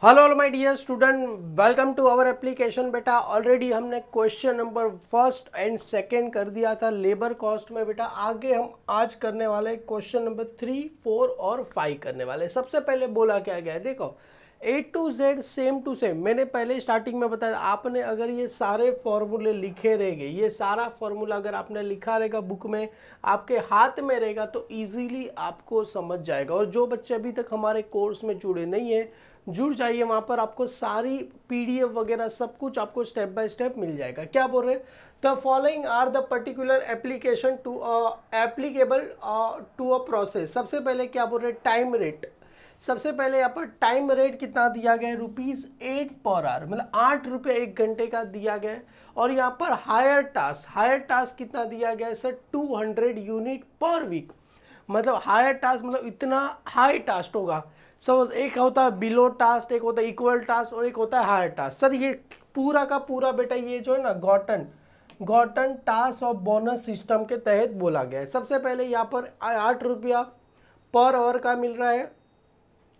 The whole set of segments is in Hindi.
Hello all my dear student, welcome to our application. बेटा ऑलरेडी हमने question number first and second कर दिया था लेबर कॉस्ट में। बेटा आगे हम आज करने वाले क्वेश्चन नंबर 3, 4 और 5 करने वाले। सबसे पहले बोला क्या गया है, देखो A to Z same to same. मैंने पहले स्टार्टिंग में बताया, आपने अगर ये सारे फॉर्मूले लिखे रहेंगे, ये सारा फॉर्मूला अगर आपने लिखा रहेगा बुक में, आपके हाथ में रहेगा तो इजीली आपको समझ जाएगा। और जो बच्चे अभी तक हमारे कोर्स में जुड़े नहीं है, जुड़ जाइए, वहाँ पर आपको सारी PDF वगैरह सब कुछ आपको स्टेप बाय स्टेप मिल जाएगा। क्या बोल रहे हैं, the following are the particular application to applicable to a process. सबसे पहले क्या बोल रहे हैं, टाइम रेट। सबसे पहले यहाँ पर टाइम रेट कितना दिया गया है, ₹8 पर आवर, मतलब 8 रुपये 1 घंटे का दिया गया है। और यहाँ पर हायर टास्क कितना दिया गया है सर, 200 यूनिट पर वीक। मतलब हायर टास्क मतलब इतना हाई टास्क होगा। सपोज एक होता है बिलो टास्क, एक होता है इक्वल टास्क और एक होता है हायर टास्क। सर ये पूरा का पूरा बेटा ये जो है ना गॉटन टास्क और बोनस सिस्टम के तहत बोला गया है। सबसे पहले यहाँ पर 8 रुपया पर आवर का मिल रहा है।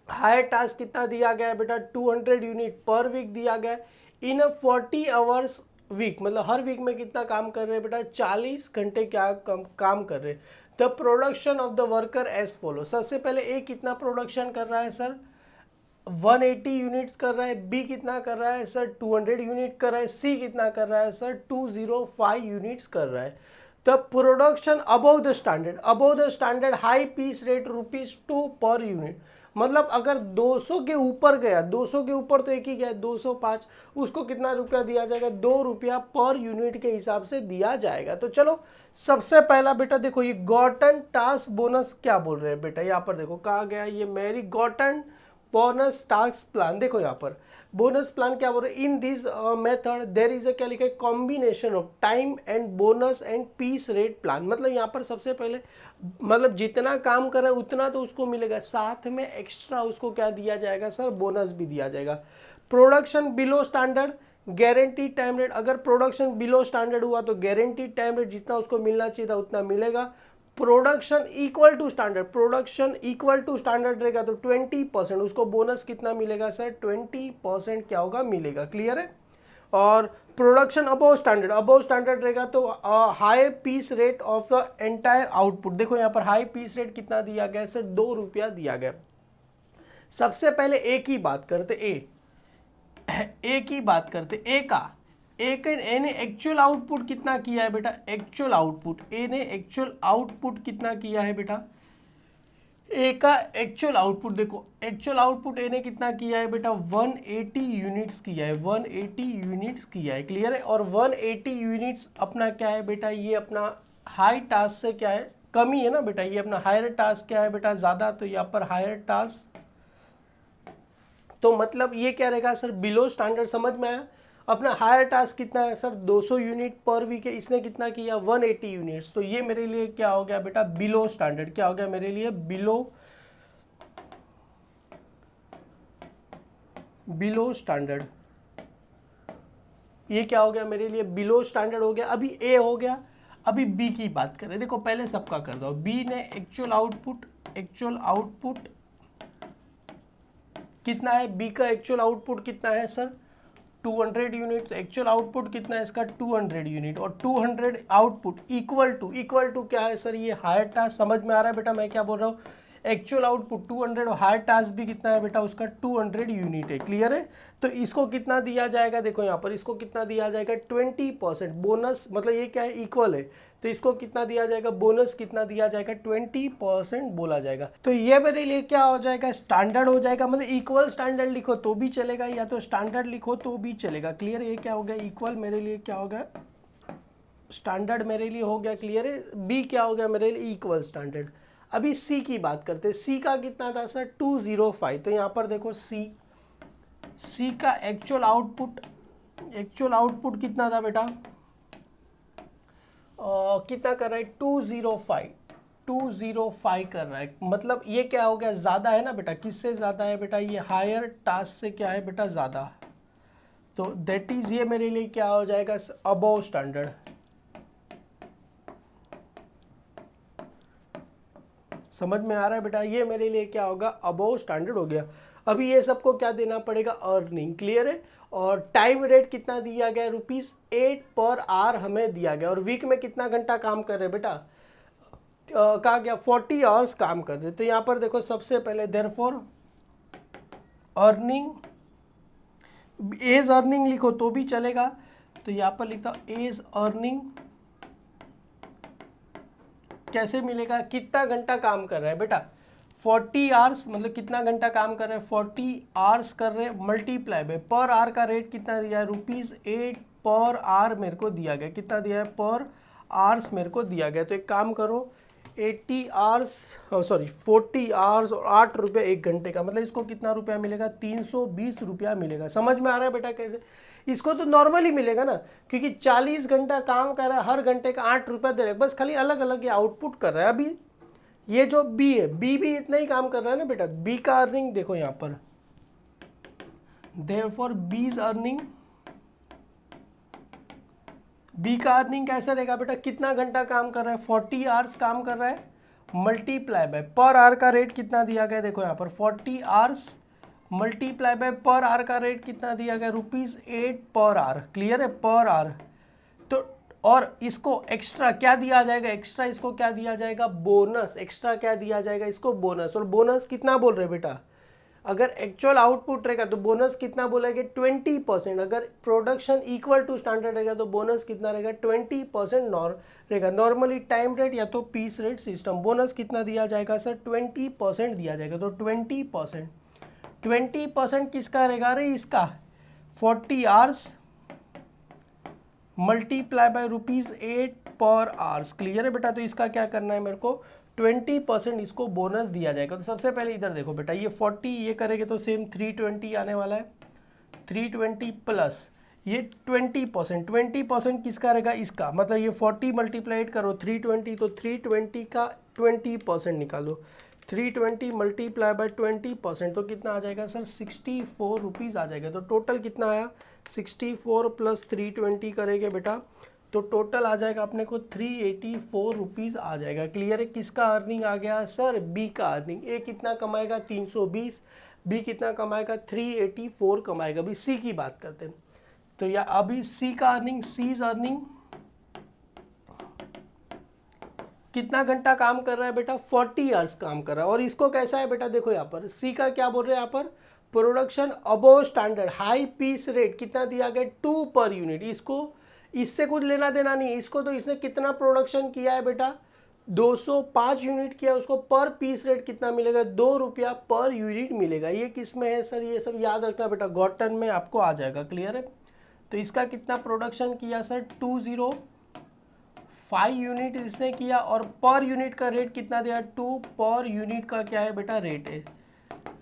हायर टास्क कितना दिया गया है बेटा, 200 यूनिट पर वीक दिया गया है। इन 40 आवर्स वीक, मतलब हर वीक में कितना काम कर रहे हैं बेटा, 40 घंटे क्या काम कर रहे हैं। The production of the worker as follow. सबसे पहले ए कितना प्रोडक्शन कर रहा है सर, 180 यूनिट्स कर रहा है। बी कितना कर रहा है सर, 200 यूनिट कर रहा है। सी कितना कर रहा है सर, 205 यूनिट्स कर रहा है। The production above the standard high piece rate ₹2 per unit. मतलब अगर 200 के ऊपर गया, 200 के ऊपर तो एक ही गया 205, उसको कितना रुपया दिया जाएगा, ₹2 पर यूनिट के हिसाब से दिया जाएगा। तो चलो सबसे पहला बेटा देखो, ये गॉटन टास्क बोनस क्या बोल रहे हैं बेटा, यहाँ पर देखो कहा गया ये मेरी गॉटन बोनस टास्क प्लान। देखो यहाँ पर बोनस प्लान क्या बोल रहे हैं, in this method there is क्या लिखा है, combination of time and bonus and piece rate plan. मतलब यहाँ पर सबसे पहले मतलब जितना काम करे उतना तो उसको मिलेगा, साथ में एक्स्ट्रा उसको क्या दिया जाएगा सर, बोनस भी दिया जाएगा। Production below standard guarantee time rate, अगर प्रोडक्शन बिलो स्टैंडर्ड हुआ तो गारंटी टाइम रेट जितना उसको मिलना चाहिए था उतना मिलेगा। प्रोडक्शन इक्वल टू स्टैंडर्ड रहेगा तो 20% उसको बोनस कितना मिलेगा सर, 20% क्या होगा मिलेगा। क्लियर है। और प्रोडक्शन अबव स्टैंडर्ड रहेगा तो high piece rate of the entire output. देखो यहाँ पर हाई पीस रेट कितना दिया गया सर, ₹2 दिया गया। सबसे पहले ए की बात करते, ए की बात करते, ए ने एक्चुअल आउटपुट कितना किया है बेटा, एक्चुअल आउटपुट ए ने एक्चुअल आउटपुट कितना किया है बेटा, ए का एक्चुअल आउटपुट देखो, एक्चुअल आउटपुट ए ने कितना किया है बेटा, 180 यूनिट्स किया है, 180 यूनिट्स किया है। क्लियर है। और 180 यूनिट्स अपना क्या है बेटा, ये अपना हाई टास्क से क्या है, कमी है ना बेटा, ये अपना हायर टास्क क्या है बेटा, ज़्यादा, तो यहाँ पर हायर टास्क, तो मतलब ये क्या रहेगा सर, बिलो स्टैंडर्ड। समझ में आया। अपना हायर टास्क कितना है सर, 200 यूनिट पर वीक है, इसने कितना किया 180 यूनिट्स, तो ये मेरे लिए क्या हो गया बेटा, बिलो स्टैंडर्ड। क्या हो गया मेरे लिए, बिलो स्टैंडर्ड। ये क्या हो गया मेरे लिए, बिलो स्टैंडर्ड हो गया। अभी ए हो गया, अभी बी की बात करें। देखो पहले सबका कर दो, बी ने एक्चुअल आउटपुट कितना है, बी का एक्चुअल आउटपुट कितना है सर, 200 यूनिट। तो एक्चुअल आउटपुट कितना है इसका, 200 यूनिट। और 200 आउटपुट इक्वल टू क्या है सर, ये हायर टास्क। समझ में आ रहा है बेटा मैं क्या बोल रहा हूँ, एक्चुअल आउटपुट 200 और हायर टास्क भी कितना है बेटा, उसका 200 यूनिट है। क्लियर है। तो इसको कितना दिया जाएगा, देखो यहाँ पर इसको कितना दिया जाएगा, 20% बोनस। मतलब ये क्या है, इक्वल है, तो इसको कितना दिया जाएगा, बोनस कितना दिया जाएगा, 20% बोला जाएगा। तो ये मेरे लिए क्या हो जाएगा, स्टैंडर्ड हो जाएगा। मतलब इक्वल स्टैंडर्ड लिखो तो भी चलेगा, या तो स्टैंडर्ड लिखो तो भी चलेगा। क्लियर है। ये क्या हो गया, इक्वल मेरे लिए क्या हो गया, स्टैंडर्ड मेरे लिए हो गया। क्लियर है। बी क्या हो गया मेरे लिए, इक्वल स्टैंडर्ड। अभी सी की बात करते हैं। सी का कितना था सर, 205। तो यहाँ पर देखो सी का एक्चुअल आउटपुट कितना था बेटा, कितना कर रहा है, 205 कर रहा है। मतलब ये क्या हो गया, ज़्यादा है ना बेटा, किससे ज़्यादा है बेटा, ये हायर टास्क से क्या है बेटा, ज़्यादा। तो दैट इज़ ये मेरे लिए क्या हो जाएगा, अबव स्टैंडर्ड। समझ में आ रहा है बेटा, ये मेरे लिए क्या होगा, अबव स्टैंडर्ड हो गया। अभी ये सबको क्या देना पड़ेगा, अर्निंग, क्लियर है। और टाइम रेट कितना दिया गया है, ₹8 पर आवर हमें दिया गया। और वीक में कितना घंटा काम कर रहे हैं बेटा, कहा गया 40 आवर्स काम कर रहे। तो यहाँ पर देखो सबसे पहले देयरफॉर अर्निंग, एज अर्निंग लिखो तो भी चलेगा, तो यहाँ पर लिखता हूँ एज अर्निंग कैसे मिलेगा, कितना घंटा काम कर रहा है बेटा, 40 आवर्स, मतलब कितना घंटा काम कर रहे हैं, 40 आवर्स कर रहे हैं, मल्टीप्लाई बाय पर आवर का रेट कितना दिया है, ₹8 पर आवर मेरे को दिया गया, कितना दिया है, पर आवर्स मेरे को दिया गया। तो एक काम करो, 40 आवर्स और ₹8 एक घंटे का, मतलब इसको कितना रुपया मिलेगा, 320 रुपया मिलेगा। समझ में आ रहा है बेटा कैसे, इसको तो नॉर्मली मिलेगा ना, क्योंकि 40 घंटा काम कर रहा है, हर घंटे का ₹8 दे रहा है, बस खाली अलग अलग ये आउटपुट कर रहा है। अभी ये जो बी है, बी भी इतना ही काम कर रहा है ना बेटा। बी का अर्निंग देखो यहाँ पर, देयरफॉर बीज अर्निंग, बी का अर्निंग कैसा रहेगा बेटा, कितना घंटा काम कर रहा है, 40 आवर्स काम कर रहा है, मल्टीप्लाई बाय पर आवर का रेट कितना दिया गया, देखो यहाँ पर 40 hours multiply by per hour का रेट कितना दिया गया, ₹8 पर आवर, क्लियर है, पर आवर। तो और इसको एक्स्ट्रा क्या दिया जाएगा, एक्स्ट्रा इसको क्या दिया जाएगा, बोनस, एक्स्ट्रा क्या दिया जाएगा इसको, बोनस। और बोनस कितना बोल रहे बेटा, अगर एक्चुअल आउटपुट रहेगा तो बोनस कितना बोलेंगे, 20%। अगर प्रोडक्शन इक्वल टू स्टैंडर्ड रहेगा तो बोनस कितना रहेगा, 20% रहेगा। नॉर्मली टाइम रेट या तो पीस रेट सिस्टम, बोनस कितना दिया जाएगा सर, 20% दिया जाएगा। तो 20% किसका रहेगा, अरे इसका 40 आवर्स मल्टीप्लाई बाय ₹8 पर आवर्स, क्लियर है बेटा। तो इसका क्या करना है मेरे को, 20% इसको बोनस दिया जाएगा। तो सबसे पहले इधर देखो बेटा, ये 40 ये करेंगे तो सेम 320 आने वाला है, 320 प्लस ये 20% किसका रहेगा, इसका, मतलब ये 40 मल्टीप्लाइड करो 320, तो 320 का 20% निकालो, 320 मल्टीप्लाई बाय 20%, तो कितना आ जाएगा सर, 64 रुपीज़ आ जाएगा। तो टोटल कितना आया, 64 प्लस 320 करेंगे बेटा, तो टोटल आ जाएगा अपने को 384 रुपीज़ आ जाएगा, क्लियर है। किसका अर्निंग आ गया सर, बी का अर्निंग। ए कितना कमाएगा, 320, बी कितना कमाएगा, 384 कमाएगा। अभी सी की बात करते हैं, तो या अभी सी का अर्निंग, सीज अर्निंग कितना घंटा काम कर रहा है बेटा, 40 आवर्स काम कर रहा है। और इसको कैसा है बेटा, देखो यहाँ पर सी का क्या बोल रहे हैं, यहाँ पर production above standard, high piece rate कितना दिया गया, 2 पर यूनिट। इसको इससे कुछ लेना देना नहीं है, इसको तो इसने कितना प्रोडक्शन किया है बेटा, 205 यूनिट किया, उसको पर पीस रेट कितना मिलेगा, ₹2 पर यूनिट मिलेगा। ये किस में है सर, ये सब याद रखना बेटा, गॉटन में आपको आ जाएगा, क्लियर है। तो इसका कितना प्रोडक्शन किया सर, 205 यूनिट इसने किया, और पर यूनिट का रेट कितना दिया, 2 पर यूनिट का क्या है बेटा, रेट है।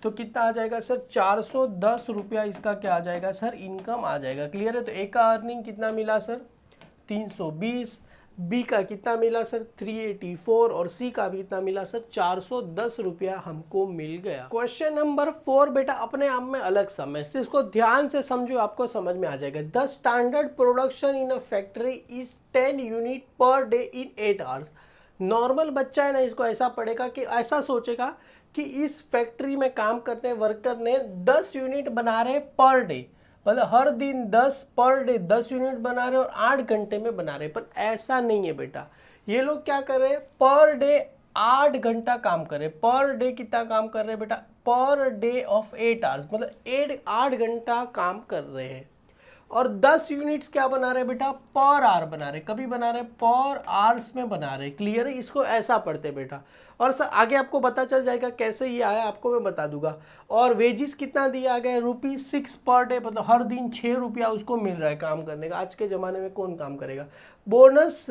तो कितना आ जाएगा सर, 410 रुपया इसका क्या आ जाएगा सर, इनकम आ जाएगा, क्लियर है। तो ए का अर्निंग कितना मिला सर, 320, बी का कितना मिला सर, 384, और सी का भी कितना मिला सर, 410 रुपया हमको मिल गया। क्वेश्चन नंबर 4 बेटा अपने आप में अलग सम है, इसको ध्यान से समझो, आपको समझ में आ जाएगा। The standard production in a factory is 10 unit per day in 8 hours. Normal बच्चा है ना, इसको ऐसा पढ़ेगा कि ऐसा सोचेगा कि इस फैक्ट्री में काम करने वर्कर ने 10 यूनिट बना रहे पर डे, मतलब हर दिन 10 पर डे 10 यूनिट बना रहे और 8 घंटे में बना रहे। पर ऐसा नहीं है बेटा, ये लोग क्या कर रहे हैं, पर डे 8 घंटा काम कर रहे हैं। पर डे कितना काम कर रहे हैं बेटा, पर डे ऑफ 8 आवर्स, मतलब 8 घंटा काम कर रहे हैं। और 10 यूनिट्स क्या बना रहे बेटा, पर आवर बना रहे, कभी बना रहे पर आवर्स में बना रहे, क्लियर है। इसको ऐसा पढ़ते बेटा, और सर आगे आपको पता चल जाएगा कैसे ये आया, आपको मैं बता दूंगा। और वेजिस कितना दिया गया, ₹6 पर डे, मतलब हर दिन 6 रुपया उसको मिल रहा है काम करने का। आज के ज़माने में कौन काम करेगा। Bonus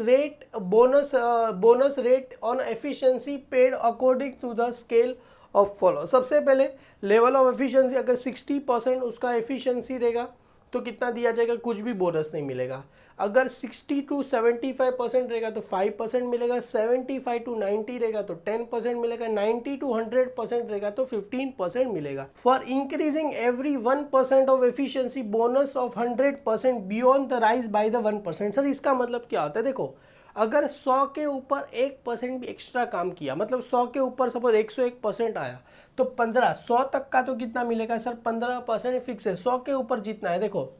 rate on efficiency paid according to the scale of follow. सबसे पहले लेवल ऑफ एफिशिएंसी, अगर 60% उसका एफिशिएंसी रहेगा तो कितना दिया जाएगा, कुछ भी बोनस नहीं मिलेगा। अगर 60 to 75% रहेगा तो 5% मिलेगा, 75 to 90 रहेगा तो 10% मिलेगा, 90 to 100% रहेगा तो 15% मिलेगा। For increasing every 1% of efficiency bonus of 100% beyond the rise by the 1%। Sir इसका मतलब क्या होता है, देखो अगर 100 के ऊपर 1% भी एक्स्ट्रा काम किया, मतलब 100 के ऊपर सपोज 101% आया, तो 15, 100 तक का तो कितना मिलेगा सर 15% फिक्स है, 100 के ऊपर जितना है। देखो,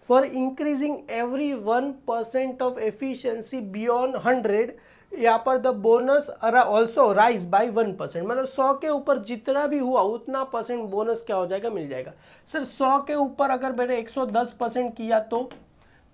for increasing every 1% of efficiency beyond 100, यहाँ पर the bonus also rise by 1%, मतलब 100 के ऊपर जितना भी हुआ उतना परसेंट बोनस क्या हो जाएगा, मिल जाएगा। सर 100 के ऊपर अगर मैंने 110% किया तो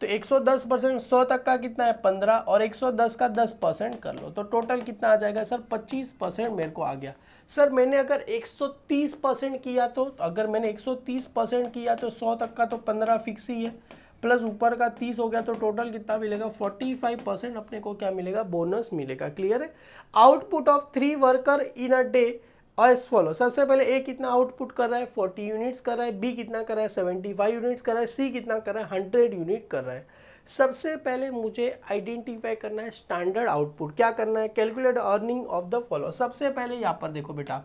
110%, 100 तक का कितना है 15, और 110 का 10% कर लो तो टोटल कितना आ जाएगा सर 25% मेरे को आ गया। सर मैंने अगर 130% किया तो अगर मैंने 130% किया तो 100 तक का तो 15 फिक्स ही है, प्लस ऊपर का 30 हो गया, तो टोटल कितना मिलेगा 45% अपने को क्या मिलेगा, बोनस मिलेगा। क्लियर है। Output of 3 worker in a day as follow. सबसे पहले ए कितना आउटपुट कर रहा है 40 यूनिट्स कर रहा है, बी कितना कर रहा है 75 यूनिट्स कर रहा है, सी कितना कर रहा है 100 यूनिट कर रहा है। सबसे पहले मुझे आइडेंटिफाई करना है स्टैंडर्ड आउटपुट। क्या करना है, calculate earning of the follow. सबसे पहले यहाँ पर देखो बेटा,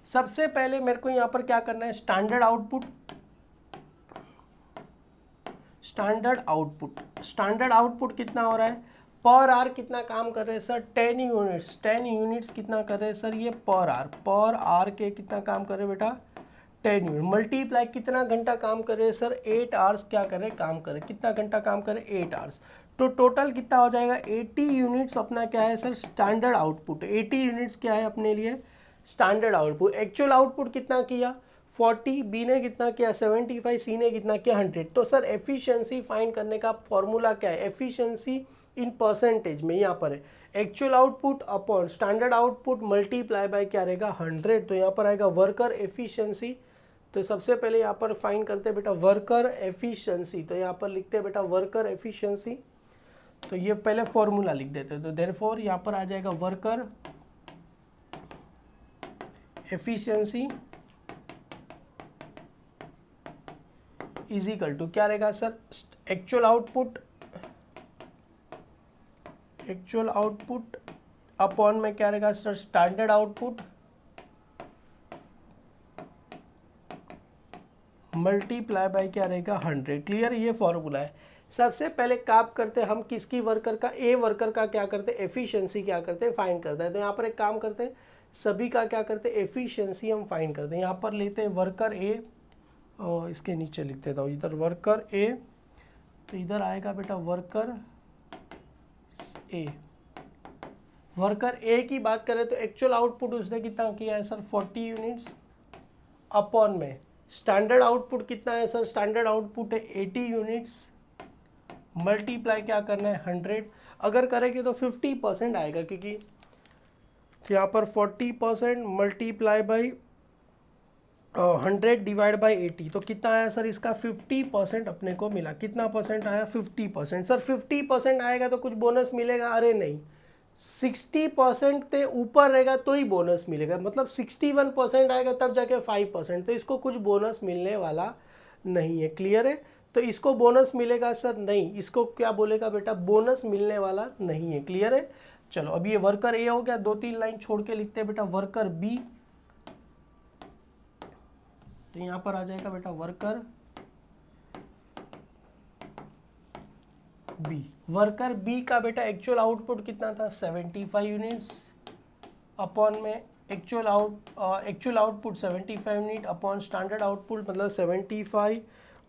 सबसे पहले मेरे को यहाँ पर क्या करना है, standard output. Standard output, standard output कितना हो रहा है, पर आवर कितना काम कर रहे हैं सर 10 यूनिट्स, 10 यूनिट्स कितना कर रहे हैं सर ये पर आवर के कितना काम कर रहे हैं बेटा 10 यूनिट, मल्टीप्लाई कितना घंटा काम कर रहे हैं सर 8 आवर्स क्या कर रहे हैं काम कर रहे हैं, कितना घंटा काम कर रहे हैं 8 आवर्स, तो टोटल कितना हो जाएगा 80 यूनिट्स अपना क्या है सर स्टैंडर्ड आउटपुट। 80 यूनिट्स क्या है अपने लिए स्टैंडर्ड आउटपुट। एक्चुअल आउटपुट कितना किया 40, बी ने कितना किया 75, सी ने कितना किया 100। तो सर एफिशिएंसी फाइंड करने का फॉर्मूला क्या है, एफिशिएंसी इन परसेंटेज में यहाँ पर है actual output upon standard output multiply by क्या रहेगा 100, तो यहाँ पर आएगा वर्कर एफिशिएंसी। तो सबसे पहले यहाँ पर फाइंड करते हैं बेटा वर्कर एफिशिएंसी, तो यहाँ पर लिखते हैं बेटा वर्कर एफिशिएंसी। तो ये पहले फॉर्मूला लिख देते हैं, तो देयरफॉर यहाँ पर आ जाएगा worker efficiency is equal to क्या रहेगा सर एक्चुअल आउटपुट अपॉन में क्या रहेगा sir standard output multiply by क्या रहेगा 100। क्लियर, ये फॉर्मूला है। सबसे पहले काम करते हैं हम किसकी वर्कर का, ए वर्कर का क्या करते हैं एफिशिएंसी क्या करते हैं फाइंड करते हैं। तो यहाँ पर एक काम करते हैं सभी का क्या करते हैं एफिशिएंसी हम फाइंड करते हैं। यहाँ पर लेते हैं वर्कर ए और इसके नीचे लिख देता हूँ इधर वर्कर ए, तो इधर आएगा बेटा वर्कर ए। वर्कर ए की बात करें तो एक्चुअल आउटपुट उसने कितना किया है सर 40 यूनिट्स अपॉन में स्टैंडर्ड आउटपुट कितना है सर स्टैंडर्ड आउटपुट है 80 यूनिट्स मल्टीप्लाई क्या करना है 100। अगर करेंगे तो 50% आएगा क्योंकि यहाँ पर 40% मल्टीप्लाई बाई 100 डिवाइड बाई 80, तो कितना आया सर इसका 50% अपने को मिला। कितना परसेंट आया 50%। सर 50% आएगा तो कुछ बोनस मिलेगा, अरे नहीं 60% से ऊपर रहेगा तो ही बोनस मिलेगा, मतलब 61% आएगा तब जाके 5%, तो इसको कुछ बोनस मिलने वाला नहीं है। क्लियर है, तो इसको बोनस मिलेगा सर नहीं, इसको क्या बोलेगा बेटा बोनस मिलने वाला नहीं है। क्लियर है। चलो अब ये वर्कर ए हो गया, 2-3 लाइन छोड़ के लिखते हैं बेटा वर्कर बी। तो यहाँ पर आ जाएगा बेटा वर्कर बी। वर्कर बी का बेटा एक्चुअल आउटपुट कितना था 75 यूनिट्स अपॉन में actual output 75 unit upon standard output मतलब 75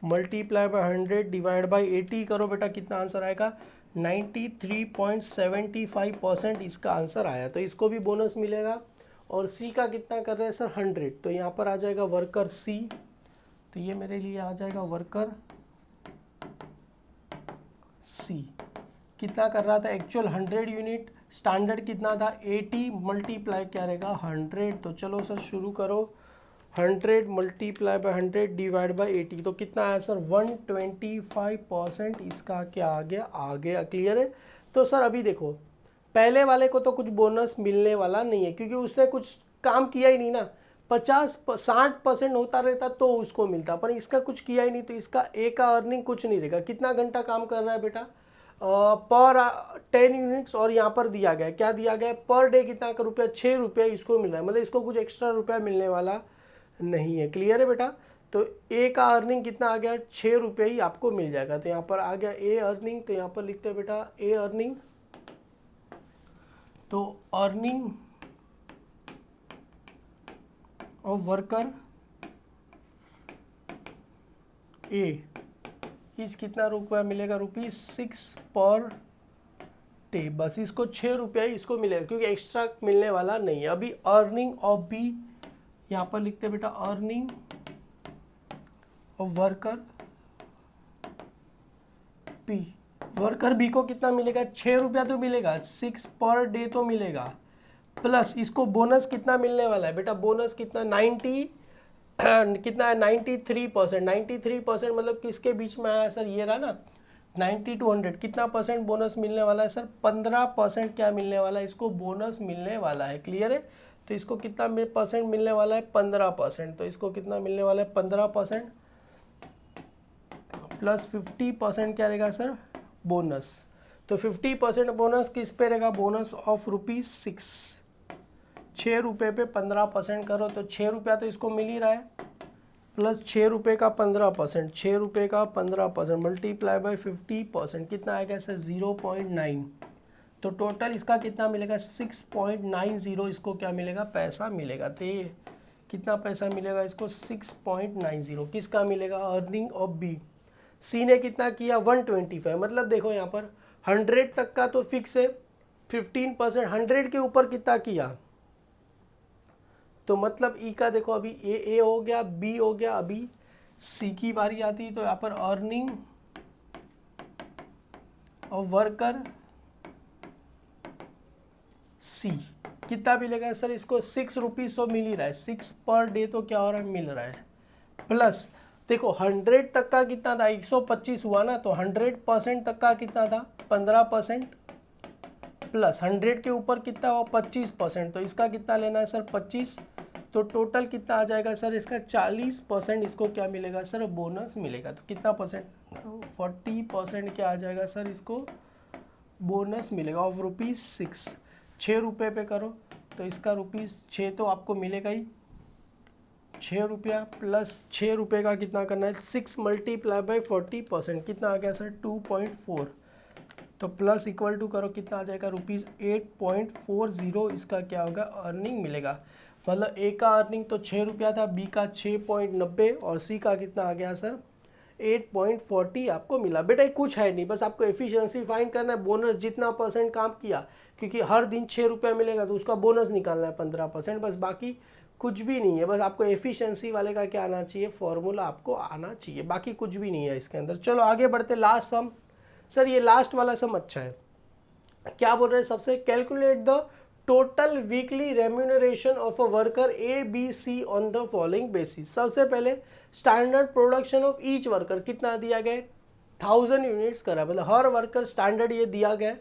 मल्टीप्लाई बाय 100 डिवाइड बाय 80 करो बेटा, कितना आंसर आएगा 93.75% इसका आंसर आया। तो इसको भी बोनस मिलेगा। और सी का कितना कर रहे हैं सर 100, तो यहाँ पर आ जाएगा वर्कर सी। तो ये मेरे लिए आ जाएगा वर्कर सी। कितना कर रहा था एक्चुअल 100 यूनिट, स्टैंडर्ड कितना था 80 मल्टीप्लाई क्या रहेगा 100। तो चलो सर शुरू करो, 100 मल्टीप्लाई बाय 100 डिवाइड बाय 80, तो कितना आया सर 125% इसका क्या आ गया। क्लियर है। तो सर अभी देखो पहले वाले को तो कुछ बोनस मिलने वाला नहीं है क्योंकि उसने कुछ काम किया ही नहीं ना, 50-60% होता रहता तो उसको मिलता, पर इसका कुछ किया ही नहीं तो इसका ए का अर्निंग कुछ नहीं रहेगा। कितना घंटा काम कर रहा है बेटा पर 10 यूनिट्स, और यहाँ पर दिया गया क्या दिया गया पर डे कितना का रुपया 6 रुपये इसको मिल रहा है, मतलब इसको कुछ एक्स्ट्रा रुपया मिलने वाला नहीं है। क्लियर है बेटा। तो ए का अर्निंग कितना आ गया 6 रुपये ही आपको मिल जाएगा। तो यहाँ पर आ गया ए अर्निंग, तो यहाँ पर लिखते हैं बेटा ए अर्निंग तो अर्निंग ऑफ वर्कर ए इस कितना रुपया मिलेगा, ₹6 पर डे। बस इसको 6 रुपया ही इसको मिलेगा क्योंकि एक्स्ट्रा मिलने वाला नहीं है। अभी अर्निंग ऑफ बी यहाँ पर लिखते हैं बेटा, earning of worker bee. Worker bee को कितना मिलेगा, 6 रुपया तो मिलेगा, 6 पर डे तो मिलेगा, प्लस इसको बोनस कितना मिलने वाला है बेटा, बोनस कितना 90 कितना है 93%। 93% मतलब किसके बीच में आया सर, ये रहा ना 90 to 100, कितना परसेंट बोनस मिलने वाला है सर, 15% क्या मिलने वाला है, इसको बोनस मिलने वाला है। क्लियर है, तो इसको कितना परसेंट मिलने वाला है, 15%। तो इसको कितना मिलने वाला है, 15% प्लस 50% क्या रहेगा सर, बोनस। तो 50% बोनस किस पे रहेगा, बोनस ऑफ ₹6। 6 रुपये पे 15% करो तो 6 रुपया तो इसको मिल ही रहा है, प्लस 6 रुपये का 15%, 6 रुपये का 15% मल्टीप्लाई बाय 50% कितना आएगा सर, 0.9। तो टोटल इसका कितना मिलेगा, 6.90 इसको क्या मिलेगा, पैसा मिलेगा। तो ये कितना पैसा मिलेगा इसको, 6.90 किसका मिलेगा, अर्निंग ऑफ बी। सी ने कितना किया, 125। मतलब देखो यहाँ पर 100 तक का तो फिक्स है, 15% 100 के ऊपर कितना किया, तो मतलब ई का देखो अभी ए हो गया, बी हो गया, अभी सी की बारी आती है। तो यहाँ पर अर्निंग ऑफ वर्कर सी कितना मिलेगा सर, इसको 6 रुपीज़ तो मिल ही रहा है, 6 पर डे तो क्या हो रहा है, मिल रहा है। प्लस देखो 100 तक का कितना था, 125 हुआ ना, तो 100% तक का कितना था, 15%, प्लस 100 के ऊपर कितना हुआ, 25%। तो इसका कितना लेना है सर, 25। तो टोटल कितना आ जाएगा सर, इसका 40% इसको क्या मिलेगा सर, बोनस मिलेगा। तो कितना परसेंट, 40% क्या आ जाएगा सर, इसको बोनस मिलेगा ऑफ ₹6। 6 रुपये पे करो तो इसका ₹6 तो आपको मिलेगा ही, 6 रुपया प्लस 6 रुपये का कितना करना है, 6 मल्टीप्लाई बाय 40% कितना आ गया सर, 2.4। तो प्लस इक्वल टू करो कितना आ जाएगा, ₹8.40 इसका क्या होगा, अर्निंग मिलेगा। मतलब ए का अर्निंग तो 6 रुपया था, बी का 6.90 और सी का कितना आ गया सर, 8.40 आपको मिला। बेटा कुछ है नहीं, बस आपको एफिशिएंसी फाइंड करना है, बोनस जितना परसेंट काम किया, क्योंकि हर दिन 6 रुपया मिलेगा तो उसका बोनस निकालना है 15%, बस बाकी कुछ भी नहीं है। बस आपको एफिशिएंसी वाले का क्या आना चाहिए, फॉर्मूला आपको आना चाहिए, बाकी कुछ भी नहीं है इसके अंदर। चलो आगे बढ़ते, लास्ट सम। सर ये लास्ट वाला सम अच्छा है, क्या बोल रहे हैं, सबसे calculate the total weekly remuneration of a worker A B C on the following basis. सबसे पहले standard production of each worker कितना दिया गया, 1000 यूनिट्स करा, मतलब हर वर्कर स्टैंडर्ड ये दिया गया,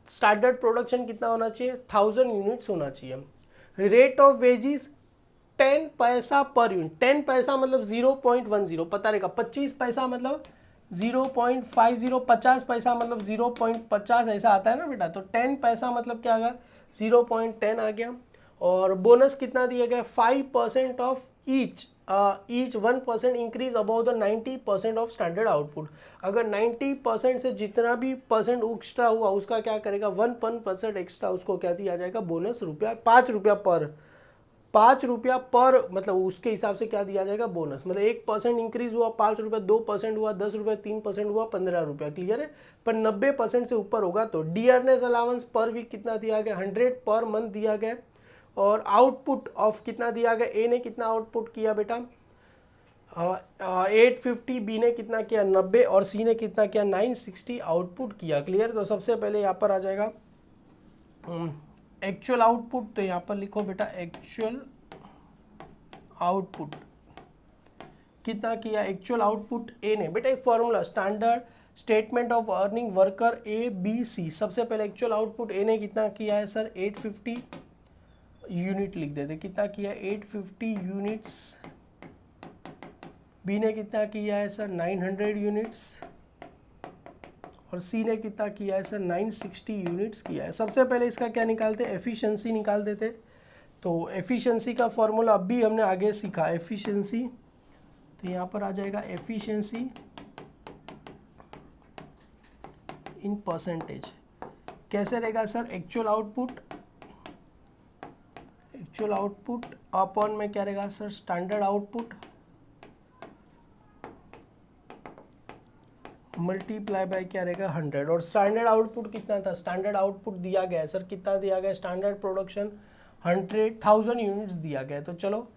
स्टैंडर्ड प्रोडक्शन कितना होना चाहिए, 1000 यूनिट्स होना चाहिए। रेट ऑफ वेजिस 10 पैसा पर यूनिट, 10 पैसा मतलब 0.10 पता रहेगा, 25 पैसा मतलब 0.50, 50 पैसा मतलब 0.50 ऐसा आता है ना बेटा। तो 10 पैसा मतलब क्या आ गया, 0.10 आ गया। और बोनस कितना दिया गया, 5% of each 1% increase about the 90% of standard output. अगर 90% से जितना भी परसेंट एक्स्ट्रा हुआ उसका क्या करेगा, 1% एक्स्ट्रा उसको क्या दिया जाएगा, बोनस रुपया, 5 रुपया पर, 5 रुपया पर, मतलब उसके हिसाब से क्या दिया जाएगा, बोनस। मतलब 1% इंक्रीज हुआ 5 रुपया, 2% हुआ 10 रुपया, 3% हुआ 15 रुपया। क्लियर है, पर 90% से ऊपर होगा तो डियरनेस अलाउंस पर वीक कितना दिया गया, 100 पर मंथ दिया गया। और आउटपुट ऑफ कितना दिया गया, ए ने कितना आउटपुट किया बेटा, 850, बी ने कितना किया 90 और सी ने कितना किया 960 आउटपुट किया। क्लियर, तो सबसे पहले यहाँ पर आ जाएगा एक्चुअल आउटपुट। तो यहाँ पर लिखो बेटा एक्चुअल आउटपुट कितना किया, एक्चुअल आउटपुट ए ने, बेटा एक formula standard statement of earning worker A B C. सबसे पहले एक्चुअल आउटपुट ए ने कितना किया है सर, 850 यूनिट लिख देते, कितना किया 850 यूनिट्स। बी ने कितना किया है सर 900 यूनिट्स और सी ने कितना किया है सर 960 यूनिट्स किया है। सबसे पहले इसका क्या निकालते हैं, एफिशिएंसी निकाल देते। तो एफिशिएंसी का फॉर्मूला अभी हमने आगे सीखा, एफिशिएंसी। तो यहाँ पर आ जाएगा एफिशिएंसी इन परसेंटेज। कैसे रहेगा sir, actual output actual output upon में क्या रहेगा sir standard output multiply by क्या रहेगा 100। और स्टैंडर्ड आउटपुट कितना था, स्टैंडर्ड आउटपुट दिया गया है सर, कितना दिया गया है, स्टैंडर्ड प्रोडक्शन 100,000 यूनिट्स दिया गया है। तो चलो,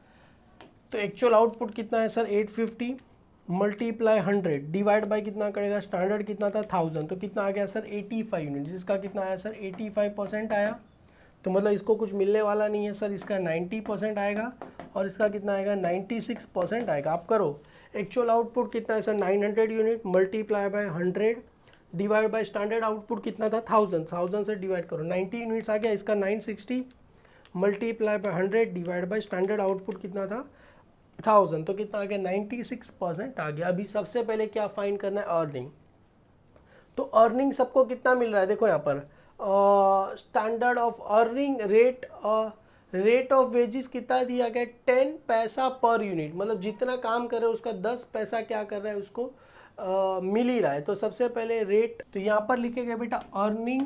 तो एक्चुअल आउटपुट कितना है सर 850 मल्टीप्लाई 100 डिवाइड बाय कितना करेगा, स्टैंडर्ड कितना था 1000, तो कितना आ गया सर 85 यूनिट्स। इसका कितना आया सर 85% आया। तो मतलब इसको कुछ मिलने वाला नहीं है सर, इसका 90% आएगा और इसका कितना आएगा 96% आएगा। आप करो, एक्चुअल आउटपुट कितना है sir 900 unit multiply by 100 divide by standard output कितना था 1000 से डिवाइड करो, 90 यूनिट्स आ गया। इसका 960 multiply by 100 divide by standard output कितना था 1000, तो कितना आ गया 96% आ गया। अभी सबसे पहले क्या फाइंड करना है, अर्निंग। तो अर्निंग सबको कितना मिल रहा है, देखो यहाँ पर standard of earning rate of wages कितना दिया गया 10 पैसा पर यूनिट, मतलब जितना काम कर रहे हो उसका 10 पैसा क्या कर रहा है उसको मिल ही रहा है। तो सबसे पहले रेट, तो यहाँ पर लिखेगा बेटा अर्निंग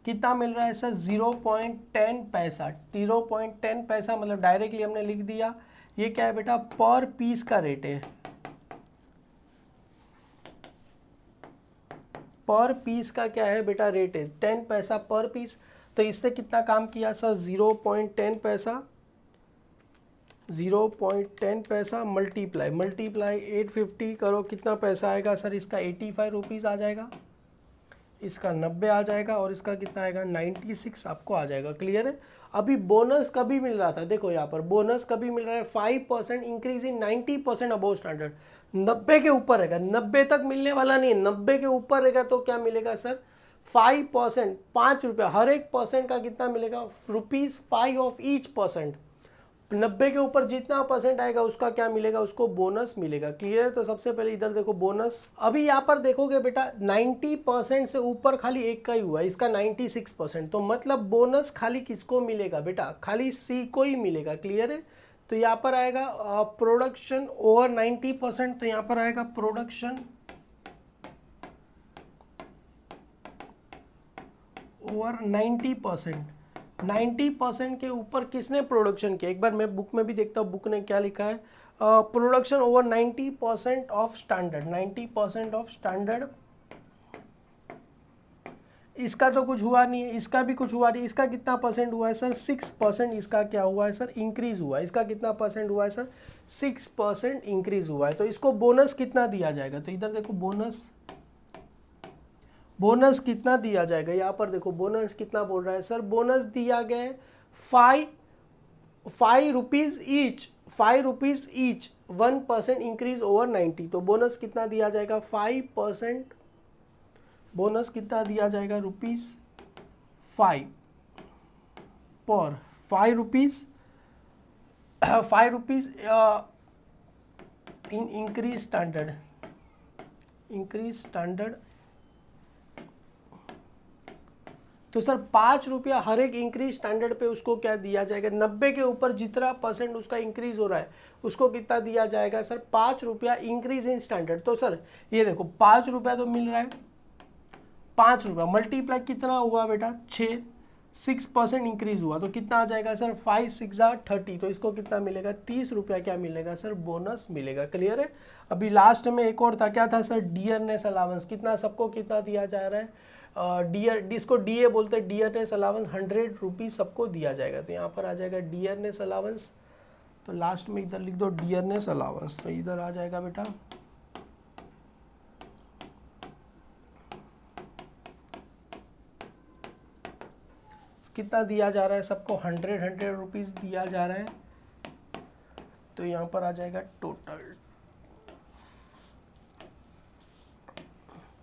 कितना मिल रहा है सर 0.10 पैसा। 0.10 पैसा मतलब डायरेक्टली हमने लिख दिया, ये क्या है बेटा पर पीस का रेट है, पर पीस का क्या है बेटा रेट है 10 पैसा पर पीस। तो इससे कितना काम किया सर 0.10 पैसा, 0.10 पैसा मल्टीप्लाई 850 करो, कितना पैसा आएगा सर, इसका 85 रुपीज़ आ जाएगा, इसका 90 आ जाएगा और इसका कितना आएगा 96 आपको आ जाएगा। क्लियर है। अभी बोनस कभी मिल रहा था, देखो यहाँ पर बोनस कभी मिल रहा है 5% इंक्रीज इन 90% अबोव स्टैंडर्ड। 90 के ऊपर रहेगा, 90 तक मिलने वाला नहीं है, 90 के ऊपर रहेगा तो क्या मिलेगा सर 5%, 5 रुपया, हर एक परसेंट का कितना मिलेगा ₹5 ऑफ ईच परसेंट। 90 के ऊपर जितना परसेंट आएगा उसका क्या मिलेगा, उसको बोनस मिलेगा। क्लियर है। तो सबसे पहले इधर देखो बोनस, अभी यहाँ पर देखोगे बेटा 90% से ऊपर खाली एक का ही हुआ है, इसका 96%, तो मतलब बोनस खाली किसको मिलेगा बेटा, खाली सी को ही मिलेगा। क्लियर है। तो यहाँ पर आएगा प्रोडक्शन ओवर 90%, तो यहाँ पर आएगा प्रोडक्शन ओवर 90%। 90% के ऊपर किसने प्रोडक्शन किया, एक बार मैं बुक में भी देखता हूँ बुक ने क्या लिखा है, production over 90% of standard, 90% of standard. इसका तो कुछ हुआ नहीं है, इसका भी कुछ हुआ नहीं, इसका कितना परसेंट हुआ है सर 6%, इसका क्या हुआ है सर इंक्रीज हुआ है, इसका कितना परसेंट हुआ है सर 6% इंक्रीज हुआ है। तो इसको बोनस कितना दिया जाएगा, तो इधर देखो बोनस कितना दिया जाएगा, यहाँ पर देखो बोनस कितना बोल रहा है सर, बोनस दिया गया है 5 rupees each, 5 rupees each, 1% increase over 90। तो बोनस कितना दिया जाएगा 5%, बोनस कितना दिया जाएगा ₹5 पर 5 रुपीज़ इन इंक्रीज स्टैंडर्ड। तो सर 5 रुपया हर एक इंक्रीज स्टैंडर्ड पे उसको क्या दिया जाएगा, 90 के ऊपर जितना परसेंट उसका इंक्रीज हो रहा है उसको कितना दिया जाएगा सर 5 रुपया इंक्रीज इन स्टैंडर्ड। तो सर ये देखो 5 रुपया तो मिल रहा है, 5 रुपया मल्टीप्लाई कितना हुआ बेटा 6% इंक्रीज हुआ, तो कितना आ जाएगा सर 5 6 30, तो इसको कितना मिलेगा 30 रुपया क्या मिलेगा सर बोनस मिलेगा। क्लियर है। अभी लास्ट में एक और था, क्या था सर डियरनेस अलाउंस, कितना सबको कितना दिया जा रहा है, जिसको डीए बोलते हैं डियरनेस अलाउंस 100 रुपीज़ सबको दिया जाएगा। तो यहाँ पर आ जाएगा डियरनेस अलाउंस, तो लास्ट में इधर लिख दो डियरनेस अलाउंस, तो इधर आ जाएगा बेटा कितना दिया जा रहा है सबको 100 रुपीज़ दिया जा रहा है। तो यहाँ पर आ जाएगा टोटल,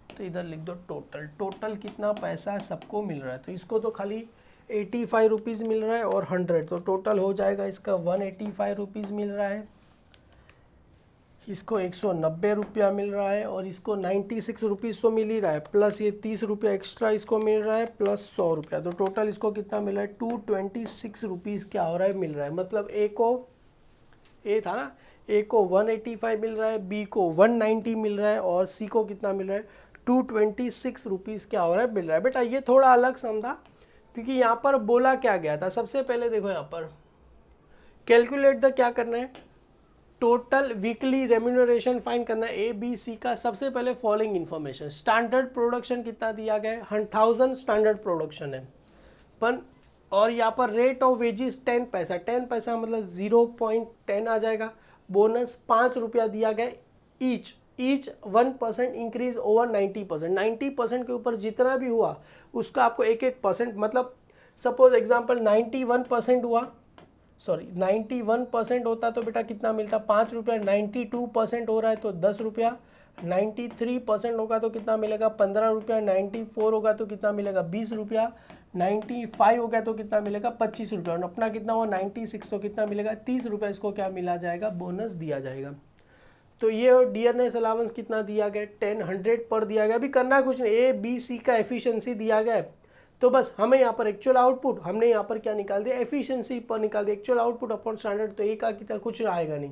तो इधर लिख दो टोटल कितना पैसा सबको मिल रहा है। तो इसको तो खाली 85 रुपीज़ मिल रहा है और 100, तो टोटल हो जाएगा इसका 185 रुपीज़ मिल रहा है, इसको 190 रुपया मिल रहा है और इसको 96 रुपीज़ तो मिल ही रहा है, प्लस ये 30 रुपया एक्स्ट्रा इसको मिल रहा है प्लस 100 रुपया, तो टोटल इसको कितना मिल रहा है 226 रुपीज़ क्या हो रहा है मिल रहा है। मतलब ए था ना, ए को 185 मिल रहा है, बी को 190 मिल रहा है और सी को कितना मिल रहा है 226 रुपीज़ क्या हो रहा है मिल रहा है। बेटा ये थोड़ा अलग समझा, क्योंकि यहाँ पर बोला क्या गया था, सबसे पहले देखो यहाँ पर कैलकुलेट द क्या करना है, टोटल वीकली रेम्यूनरेशन फाइंड करना है ए बी सी का। सबसे पहले फॉलोइंग इन्फॉर्मेशन, स्टैंडर्ड प्रोडक्शन कितना दिया गया है 1000 स्टैंडर्ड प्रोडक्शन है पर, और यहाँ पर रेट ऑफ वेजिस 10 पैसा, 10 पैसा मतलब 0.10 आ जाएगा। बोनस 5 रुपया दिया गया ईच 1% इंक्रीज ओवर 90%, 90% के ऊपर जितना भी हुआ उसका आपको 1% मतलब सपोज एग्जाम्पल 91% हुआ, सॉरी 91% होता तो बेटा कितना मिलता 5 रुपया, 92% हो रहा है तो 10 रुपया, 93% होगा तो कितना मिलेगा 15 रुपया, 94 होगा तो कितना मिलेगा 20 रुपया, 95 हो गया तो कितना मिलेगा 25 रुपया, और अपना कितना हुआ 96 तो कितना मिलेगा 30 रुपया, इसको क्या मिला जाएगा बोनस दिया जाएगा। तो ये डियरनेस अलाउंस कितना दिया गया 10 100 पर दिया गया। अभी करना कुछ नहीं, ए बी सी का एफिशिएंसी दिया गया है तो बस हमें यहाँ पर एक्चुअल आउटपुट, हमने यहाँ पर क्या निकाल दिया एफिशिएंसी पर निकाल दिया, एक्चुअल आउटपुट अपॉन स्टैंडर्ड, तो एक का कितना कुछ आएगा नहीं,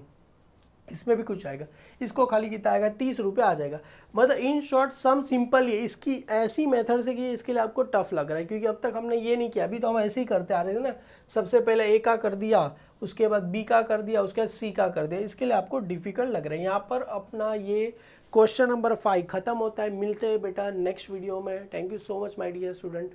इसमें भी कुछ आएगा, इसको खाली कितना आएगा 30 रुपये आ जाएगा। मतलब इन शॉर्ट सम सिंपल है, इसकी ऐसी मेथड से कि इसके लिए आपको टफ लग रहा है क्योंकि अब तक हमने ये नहीं किया, अभी तो हम ऐसे ही करते आ रहे थे ना, सबसे पहले ए का कर दिया, उसके बाद बी का कर दिया, उसके बाद सी का कर दिया, इसके लिए आपको डिफिकल्ट लग रहा है। यहाँ पर अपना ये क्वेश्चन नंबर 5 खत्म होता है। मिलते हैं बेटा नेक्स्ट वीडियो में। Thank you so much my dear student.